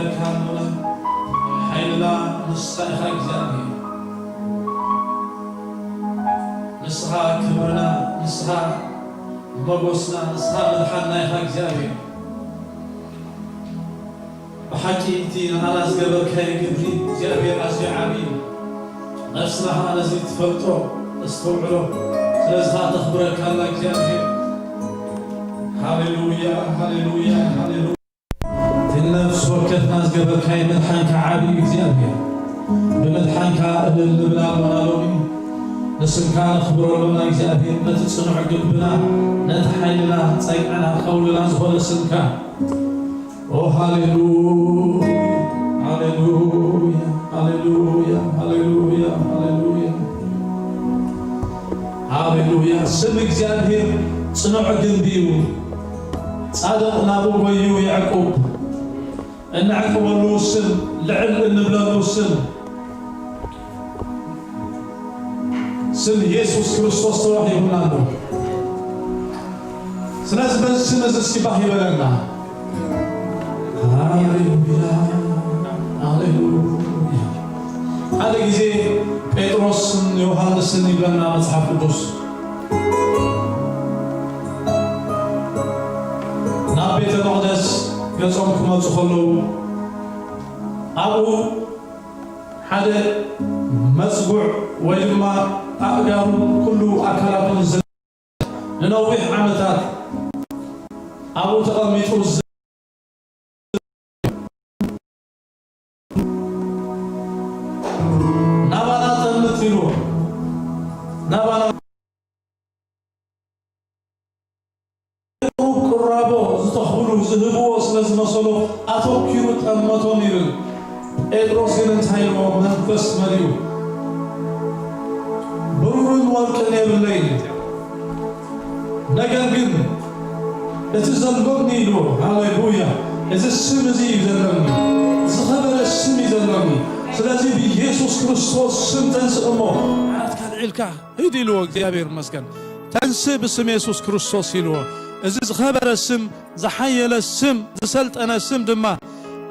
كاملة حيلا نسخة إخاء نسخة كبرنا نسخة بغوسنا نسخة مدحنا إخاء بحكيتي أنا أزقبر كاي قبري زيابير أزي عمين نفسنا أنا زي تفلتو استوعلو سلازها تخبرك الله زيابير هاليلويا هاليلويا هاليلويا تنفس وكتنا أزقبر كاي مدحانك عابي زيابير بمدحانك أهل النبلال ونالومي نسنكا نخبرو لنا زيابير نتتصنع قلبنا نتحيلنا تسيقنا قولنا زهول سنكا Oh hallelujah, hallelujah, hallelujah, hallelujah, hallelujah, hallelujah. سم እግዚአብሔር ጽኑዕ ግንቢው ጻድቕ ናቡ ወዩ ያዕቆብ እንዕቅበሉ ስም ልዕል እንብለሉ ስም ኢየሱስ ክርስቶስ ተባሂሉ ኣሎ ስለዚህ በዚህ ስም እስኪባህ ይበለና Hallelujah, hallelujah. هذا جزء بطرس يوحنس يبلغنا مصحف القدس. نبيت المقدس يصومكم وتخلوا. أبو هذا مسبوع ويما أقدر كله أكلات الزن. ننوح عمتات. أبو تقميت الزن. زهبوا سلسل صلوا أتوكيروا تأمتوا ميرن إدروسين انتهيروا منفس مريو برورن والكني بالليل نقل بين اتزلقني له هاليلويا إذا السم زي يزلقني زخبر السم يزلقني سلازي بيسوس كريستوس سم تنسأمه عاد كان عيلكا هيدي له اغتيابير مسكن تنسي بسم يسوس كريستوس يلوه إذا خبر السم زحيل السم زسلت أنا السم دما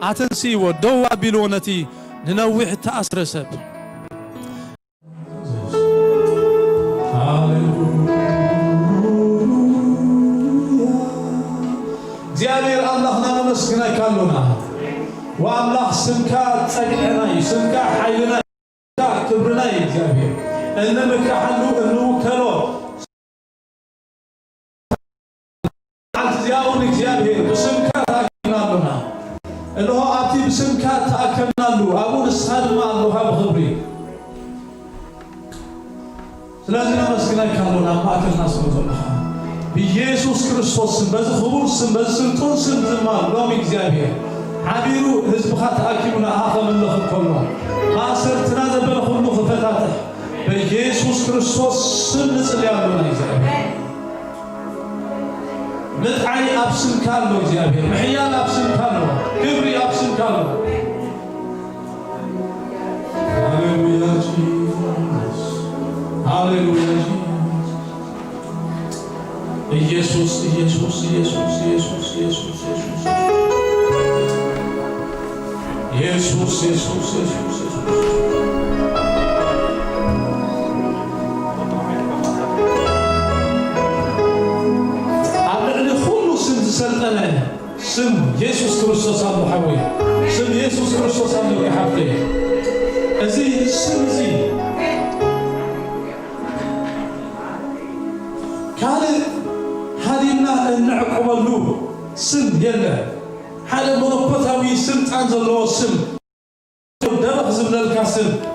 عتنسي ودوا بلونتي ننوح تأثر سب زيادير الله نمسكنا كلنا والله سمكا تسجعنا سمكا حيلنا كبرنا زيادير إنما كحلو إنه كلو زياون እግዚአብሔር በስምካት አከናሉና እነሆ አቲ በስምካት አከናሉ አቡን ሳልማ አላህ በኽብሪ ስለዚህ መስገና ካሉና ማከና ሰውተና በኢየሱስ ክርስቶስ በዚህ ክቡር ስም በዚህ ስልጣን ስም ዝማር ሎሚ እግዚአብሔር ዓቢሩ ህዝብኻት አኪሙና አኸመለኽ ኮሎ ማሰርትና ዘበለ ሁሉ ክፈታተ በኢየሱስ ክርስቶስ ስም ንጽልያሉና እግዚአብሔር متعي أبسم كارلو زيابير محيان أبسم كارلو كبري أبسم كارلو هاليلويا جيسوس هاليلويا جيسوس يسوس يسوس يسوس يسوس يسوس يسوس يسوس يسوس سلطنة سم يسوع كريستوس الله حوي سم يسوع كريستوس الله يحفظه أزي سم زي كان هذينا نعقب له سم يلا هذا منبطوي سم تنزل له سم دبخ زبل الكاسم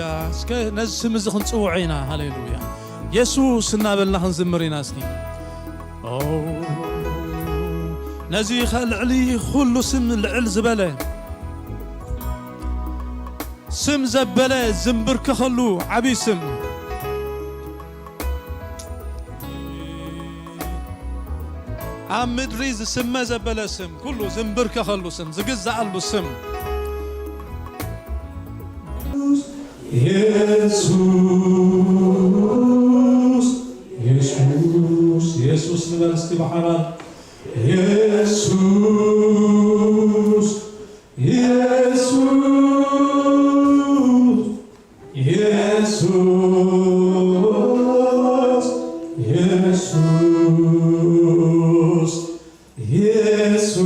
ሃሌሉያ እስከ ነዚ ስም እዚ ክንፅውዕ ኢና ሃሌሉያ ኢየሱስ እናበልና ክንዝምር ኢና እስኪ ነዚ ልዕሊ ኩሉ ስም ልዕል ዝበለ ስም ዘበለ ዝንብርከኸሉ ዓብይ ስም ኣብ ምድሪ ዝስመ ዘበለ ስም ኩሉ ዝንብርከኸሉ ስም ዝግዛኣሉ ስም ኢየሱስ ኢየሱስ ኢየሱስ ንበል እስቲ ብሓባር ኢየሱስ ኢየሱስ ኢየሱስ ኢየሱስ ኢየሱስ